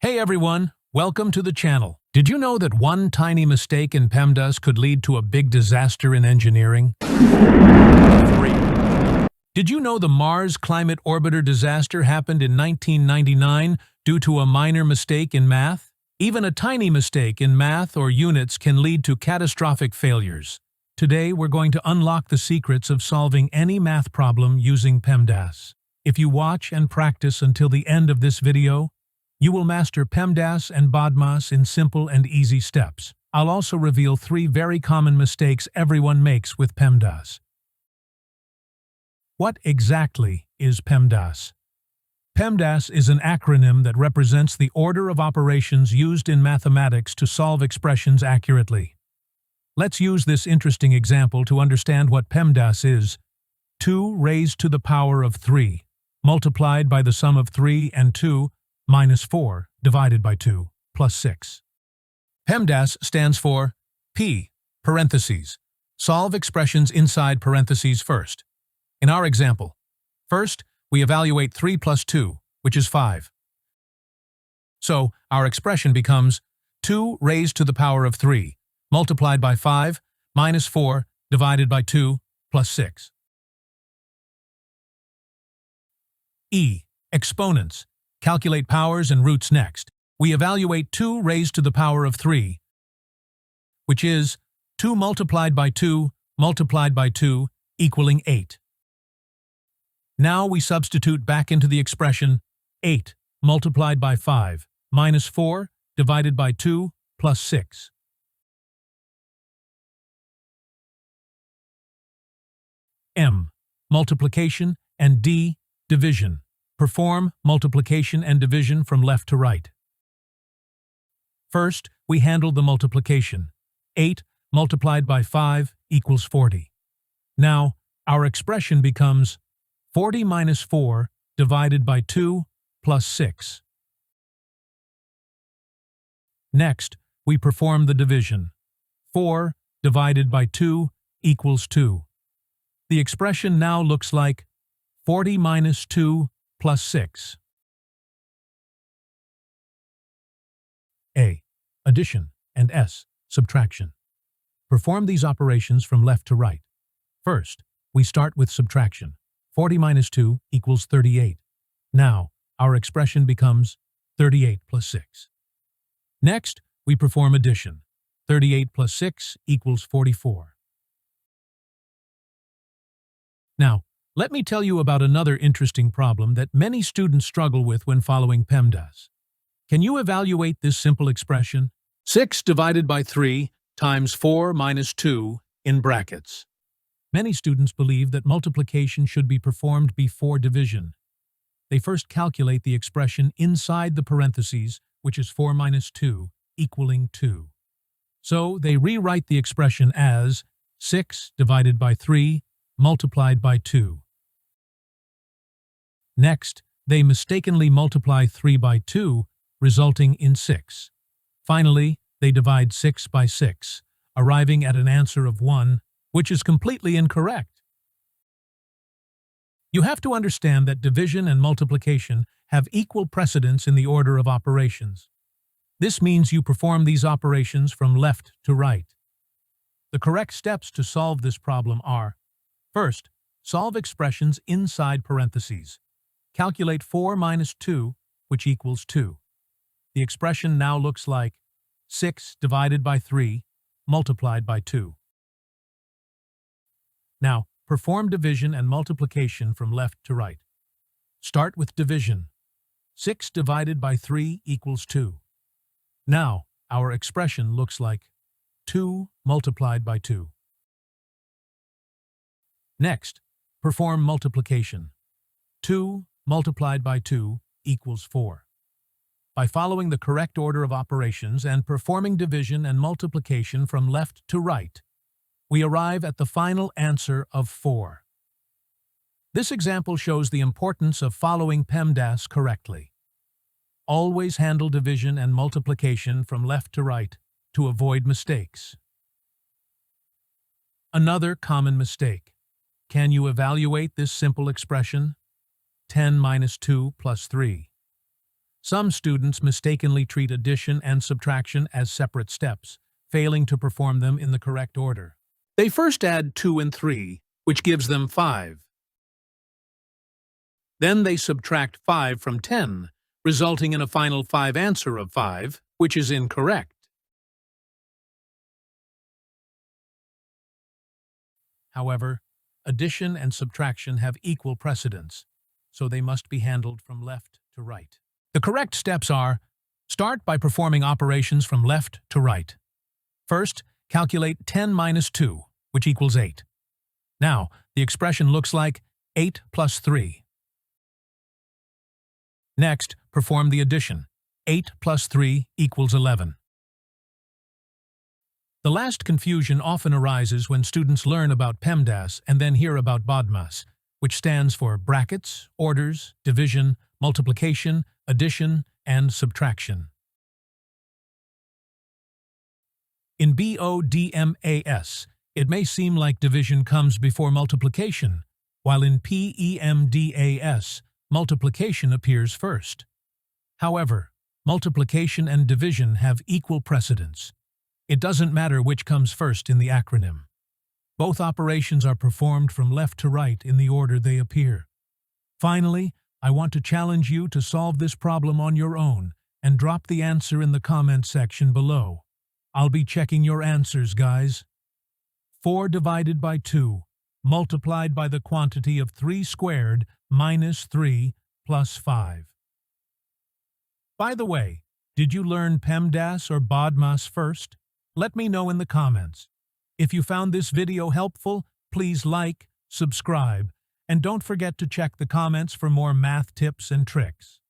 Hey everyone, welcome to the channel. Did you know that one tiny mistake in Pemdas could lead to a big disaster in engineering? 3. Did you know the Mars Climate Orbiter disaster happened in 1999 due to a minor mistake in math? Even a tiny mistake in math or units can lead to catastrophic failures. Today we're going to unlock the secrets of solving any math problem using Pemdas. If you watch and practice until the end of this video, you will master Pemdas and BODMAS in simple and easy steps. I'll also reveal 3 very common mistakes everyone makes with Pemdas. What exactly is Pemdas? Pemdas is an acronym that represents the order of operations used in mathematics to solve expressions accurately. Let's use this interesting example to understand what Pemdas is. 2 raised to the power of 3, multiplied by the sum of 3 and 2, minus 4 divided by 2 plus 6. Pemdas stands for P, parentheses. Solve expressions inside parentheses first. In our example, first, we evaluate 3 plus 2, which is 5. So, our expression becomes 2 raised to the power of 3, multiplied by 5, minus 4 divided by 2 plus 6. E, exponents. Calculate powers and roots next. We evaluate 2 raised to the power of 3, which is 2 multiplied by 2 equaling 8. Now we substitute back into the expression 8 multiplied by 5 minus 4 divided by 2 plus 6. M, multiplication, and D, division. Perform multiplication and division from left to right. First, we handle the multiplication. 8 multiplied by 5 equals 40. Now, our expression becomes 40 minus 4 divided by 2 plus 6. Next, we perform the division. 4 divided by 2 equals 2. The expression now looks like 40 minus 2 plus 6. A, addition, and S, subtraction. Perform these operations from left to right. First, we start with subtraction. 40 minus 2 equals 38. Now, our expression becomes 38 plus 6. Next, we perform addition. 38 plus 6 equals 44. Now, let me tell you about another interesting problem that many students struggle with when following Pemdas. Can you evaluate this simple expression? 6 divided by 3 times 4 minus 2 in brackets. Many students believe that multiplication should be performed before division. They first calculate the expression inside the parentheses, which is 4 minus 2, equaling 2. So they rewrite the expression as 6 divided by 3 multiplied by 2. Next, they mistakenly multiply 3 by 2, resulting in 6. Finally, they divide 6 by 6, arriving at an answer of 1, which is completely incorrect. You have to understand that division and multiplication have equal precedence in the order of operations. This means you perform these operations from left to right. The correct steps to solve this problem are: first, solve expressions inside parentheses. Calculate 4 minus 2, which equals 2. The expression now looks like 6 divided by 3 multiplied by 2. Now, perform division and multiplication from left to right. Start with division. 6 divided by 3 equals 2. Now, our expression looks like 2 multiplied by 2. Next, perform multiplication. 2 multiplied by 2 equals 4. By following the correct order of operations and performing division and multiplication from left to right, we arrive at the final answer of 4. This example shows the importance of following Pemdas correctly. Always handle division and multiplication from left to right to avoid mistakes. Another common mistake. Can you evaluate this simple expression? 10 minus 2 plus 3. Some students mistakenly treat addition and subtraction as separate steps, failing to perform them in the correct order. They first add 2 and 3, which gives them 5. Then they subtract 5 from 10, resulting in a final 5 answer of 5, which is incorrect. However, addition and subtraction have equal precedence, so they must be handled from left to right. The correct steps are: start by performing operations from left to right. First, calculate 10 minus 2, which equals 8. Now, the expression looks like 8 plus 3. Next, perform the addition. 8 plus 3 equals 11. The last confusion often arises when students learn about Pemdas and then hear about BODMAS, which stands for brackets, orders, division, multiplication, addition, and subtraction. In BODMAS, it may seem like division comes before multiplication, while in PEMDAS, multiplication appears first. However, multiplication and division have equal precedence. It doesn't matter which comes first in the acronym. Both operations are performed from left to right in the order they appear. Finally, I want to challenge you to solve this problem on your own and drop the answer in the comment section below. I'll be checking your answers, guys. 4 divided by 2, multiplied by the quantity of 3 squared minus 3 plus 5. By the way, did you learn Pemdas or BODMAS first? Let me know in the comments. If you found this video helpful, please like, subscribe, and don't forget to check the comments for more math tips and tricks.